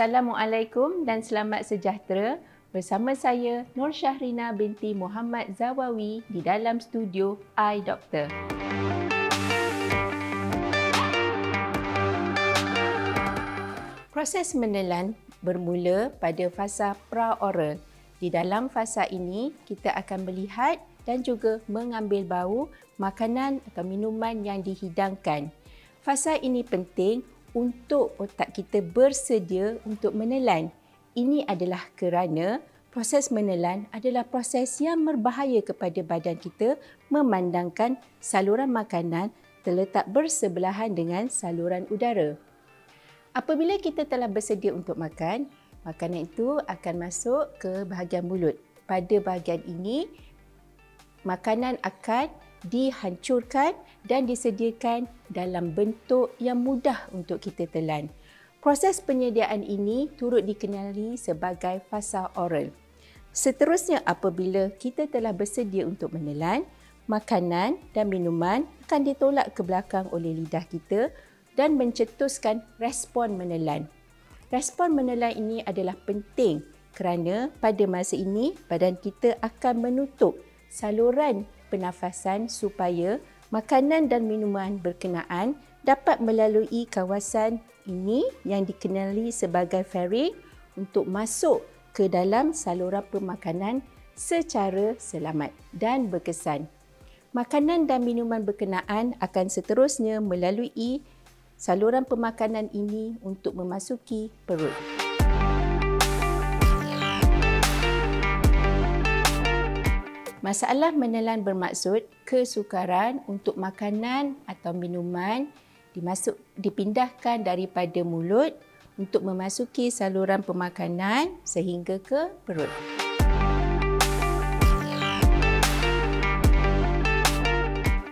Assalamualaikum dan selamat sejahtera. Bersama saya Nur Syahrina binti Muhammad Zawawi di dalam studio iDoktor. Proses menelan bermula pada fasa praoral. Di dalam fasa ini, kita akan melihat dan juga mengambil bau makanan atau minuman yang dihidangkan. Fasa ini penting untuk otak kita bersedia untuk menelan. Ini adalah kerana proses menelan adalah proses yang berbahaya kepada badan kita memandangkan saluran makanan terletak bersebelahan dengan saluran udara. Apabila kita telah bersedia untuk makan, makanan itu akan masuk ke bahagian mulut. Pada bahagian ini, makanan akan dihancurkan dan disediakan dalam bentuk yang mudah untuk kita telan. Proses penyediaan ini turut dikenali sebagai fasa oral. Seterusnya, apabila kita telah bersedia untuk menelan, makanan dan minuman akan ditolak ke belakang oleh lidah kita dan mencetuskan respon menelan. Respon menelan ini adalah penting kerana pada masa ini badan kita akan menutup saluran pernafasan supaya makanan dan minuman berkenaan dapat melalui kawasan ini yang dikenali sebagai pharynx untuk masuk ke dalam saluran pemakanan secara selamat dan berkesan. Makanan dan minuman berkenaan akan seterusnya melalui saluran pemakanan ini untuk memasuki perut. Masalah menelan bermaksud kesukaran untuk makanan atau minuman dipindahkan daripada mulut untuk memasuki saluran pemakanan sehingga ke perut.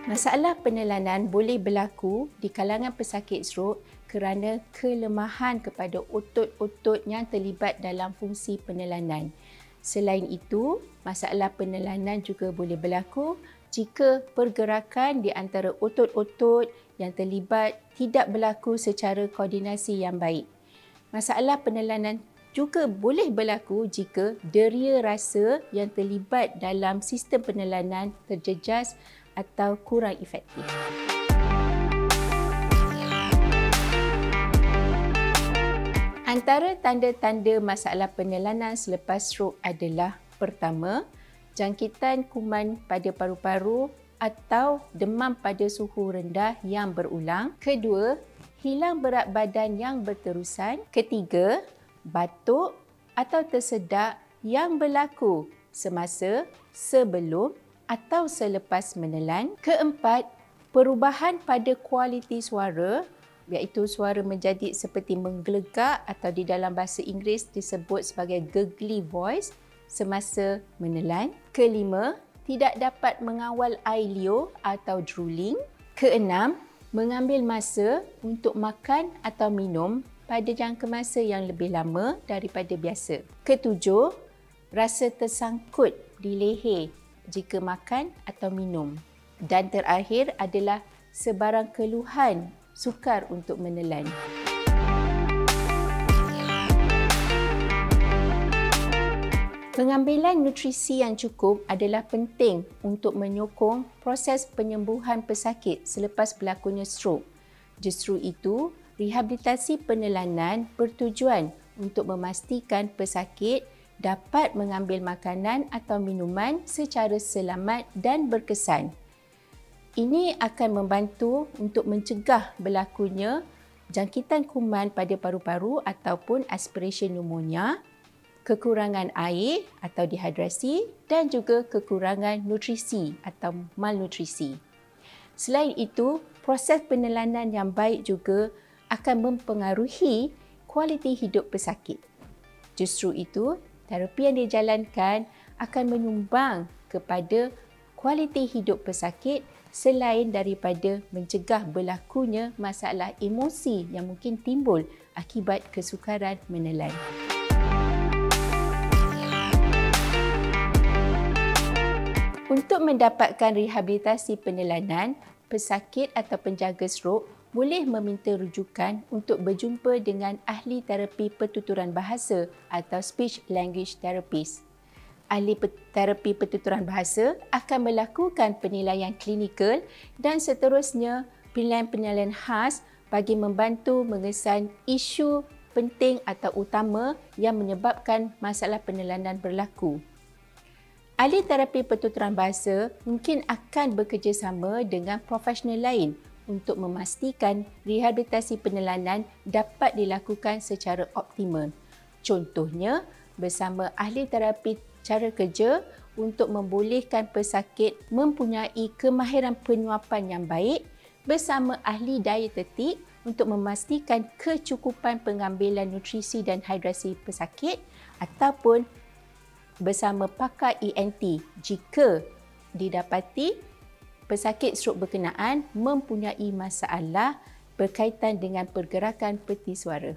Masalah penelanan boleh berlaku di kalangan pesakit strok kerana kelemahan kepada otot-otot yang terlibat dalam fungsi penelanan. Selain itu, masalah penelanan juga boleh berlaku jika pergerakan di antara otot-otot yang terlibat tidak berlaku secara koordinasi yang baik. Masalah penelanan juga boleh berlaku jika deria rasa yang terlibat dalam sistem penelanan terjejas atau kurang efektif. Antara tanda-tanda masalah penelanan selepas strok adalah: pertama, jangkitan kuman pada paru-paru atau demam pada suhu rendah yang berulang. Kedua, hilang berat badan yang berterusan. Ketiga, batuk atau tersedak yang berlaku semasa, sebelum atau selepas menelan. Keempat, perubahan pada kualiti suara, iaitu suara menjadi seperti menggelegak atau di dalam bahasa Inggeris disebut sebagai gurgly voice semasa menelan. Kelima, tidak dapat mengawal air liur atau drooling. Keenam, mengambil masa untuk makan atau minum pada jangka masa yang lebih lama daripada biasa. Ketujuh, rasa tersangkut di leher jika makan atau minum. Dan terakhir adalah sebarang keluhan sukar untuk menelan. Pengambilan nutrisi yang cukup adalah penting untuk menyokong proses penyembuhan pesakit selepas berlakunya strok. Justru itu, rehabilitasi penelanan bertujuan untuk memastikan pesakit dapat mengambil makanan atau minuman secara selamat dan berkesan. Ini akan membantu untuk mencegah berlakunya jangkitan kuman pada paru-paru ataupun aspiration pneumonia, kekurangan air atau dehidrasi dan juga kekurangan nutrisi atau malnutrisi. Selain itu, proses penelanan yang baik juga akan mempengaruhi kualiti hidup pesakit. Justru itu, terapi yang dijalankan akan menyumbang kepada kualiti hidup pesakit selain daripada mencegah berlakunya masalah emosi yang mungkin timbul akibat kesukaran menelan. Untuk mendapatkan rehabilitasi penelanan, pesakit atau penjaga strok boleh meminta rujukan untuk berjumpa dengan ahli terapi pertuturan bahasa atau speech language therapist. Ahli terapi pertuturan bahasa akan melakukan penilaian klinikal dan seterusnya penilaian-penilaian khas bagi membantu mengesan isu penting atau utama yang menyebabkan masalah penelanan berlaku. Ahli terapi pertuturan bahasa mungkin akan bekerjasama dengan profesional lain untuk memastikan rehabilitasi penelanan dapat dilakukan secara optimal. Contohnya, bersama ahli terapi cara kerja untuk membolehkan pesakit mempunyai kemahiran penyuapan yang baik, bersama ahli dietetik untuk memastikan kecukupan pengambilan nutrisi dan hidrasi pesakit, ataupun bersama pakar ENT jika didapati pesakit strok berkenaan mempunyai masalah berkaitan dengan pergerakan peti suara.